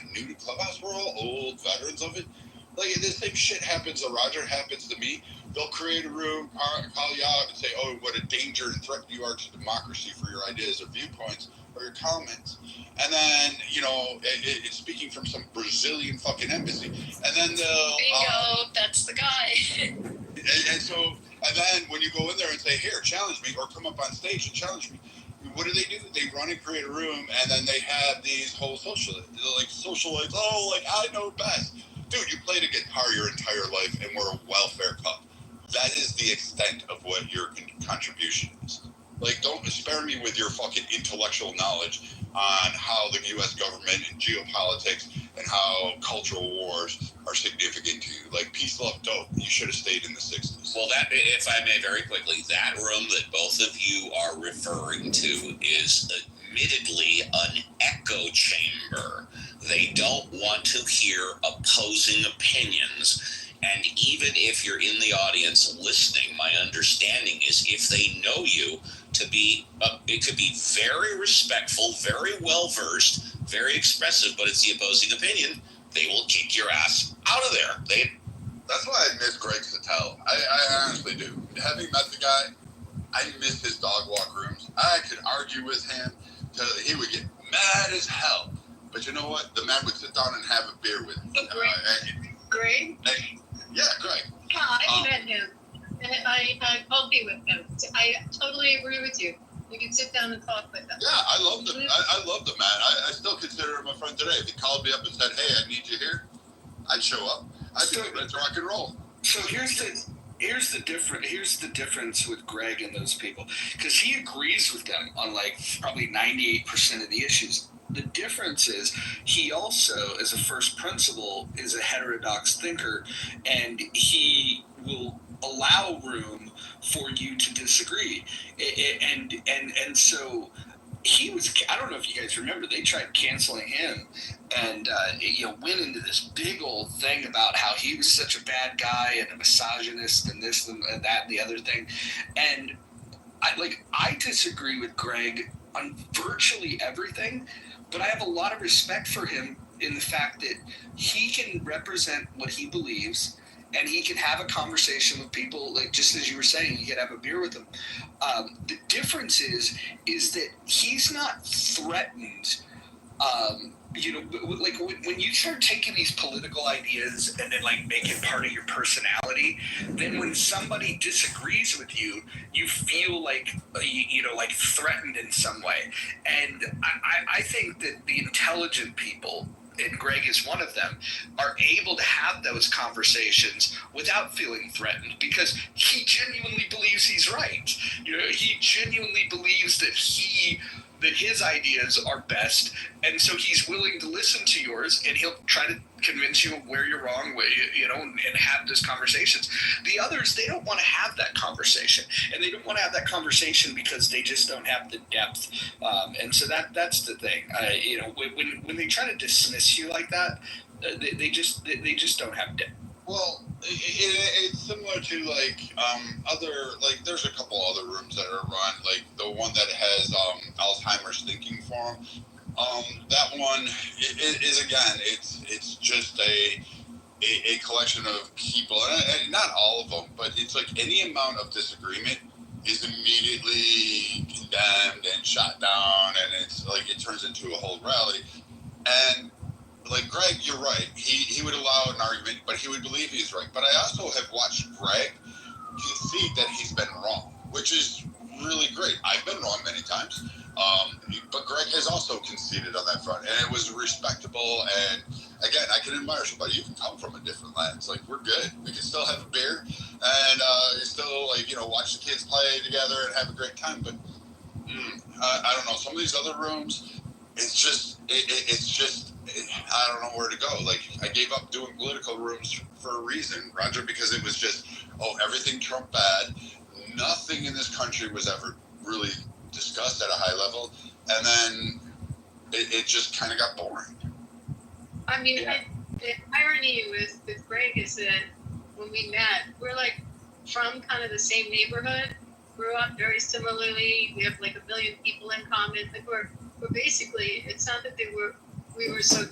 not new to Clubhouse. We're all old veterans of it. Like, the same shit happens to Roger, happens to me. They'll create a room, call you out, and say, oh, what a danger and threat you are to democracy for your ideas or viewpoints or your comments. And then, it's speaking from some Brazilian fucking embassy. And then they'll... Bingo, that's the guy. And then when you go in there and say, here, challenge me, or come up on stage and challenge me, what do? They run and create a room, and then they have these whole socialites, I know best. Dude, you played a guitar your entire life and were a welfare cup. That is the extent of what your contribution is. Like, don't spare me with your fucking intellectual knowledge on how the U.S. government and geopolitics and how cultural wars are significant to you. Like, peace, love, dope. You should have stayed in the 60s. Well, that, if I may very quickly, that room that both of you are referring to is admittedly an echo chamber. They don't want to hear opposing opinions. And even if you're in the audience listening, my understanding is if they know you to be, it could be very respectful, very well-versed, very expressive, but it's the opposing opinion, they will kick your ass out of there. That's why I miss Greg Sattel. I honestly do. Having met the guy, I miss his dog walk rooms. I could argue with him till he would get mad as hell. But you know what? The man would sit down and have a beer with me. Greg? Yeah, Greg. Yeah, I met him. And I'm healthy with him. I totally agree with you. You can sit down and talk with him. Yeah, I love the I love the man. I still consider him a friend today. If he called me up and said, hey, I need you here, I'd show up. I'd be ready to rock and roll. So here's the difference with Greg and those people, because he agrees with them on like probably 98% of the issues. The difference is he also, as a first principle, is a heterodox thinker, and he will allow room for you to disagree. And so he was, I don't know if you guys remember, they tried canceling him and went into this big old thing about how he was such a bad guy and a misogynist and this and that and the other thing. And I disagree with Greg on virtually everything, but I have a lot of respect for him in the fact that he can represent what he believes, and he can have a conversation with people, like just as you were saying, you could have a beer with them. The difference is that he's not threatened. Like when you start taking these political ideas and then like make it part of your personality, then when somebody disagrees with you, you feel like like threatened in some way. And I think that the intelligent people, and Greg is one of them, are able to have those conversations without feeling threatened because he genuinely believes he's right. He genuinely believes that his ideas are best, and so he's willing to listen to yours, and he'll try to convince you of where you're wrong, and have those conversations. The others, they don't want to have that conversation, and they don't want to have that conversation because they just don't have the depth. And so that's the thing. When they try to dismiss you like that, they just don't have depth. Well, it's similar to there's a couple other rooms that are run, like the one that has Alzheimer's Thinking Forum. That one is again, it's just a collection of people, and not all of them, but it's like any amount of disagreement is immediately condemned and shot down, and it's like it turns into a whole rally. And like Greg, you're right. He would allow an argument, but he would believe he's right. But I also have watched Greg concede that he's been wrong, which is really great. I've been wrong many times, but Greg has also conceded on that front, and it was respectable. And again, I can admire somebody. You can come from a different lens. Like, we're good. We can still have a beer and still watch the kids play together and have a great time. But I don't know. Some of these other rooms, it's just I don't know where to go. Like, I gave up doing political rooms for a reason, Roger, because it was just, everything Trump bad. Nothing in this country was ever really discussed at a high level. And then it just kind of got boring. I mean, yeah. The irony with Greg is that when we met, we're like from kind of the same neighborhood, grew up very similarly. We have like 1 million people in common. Like we're basically, it's not that we were so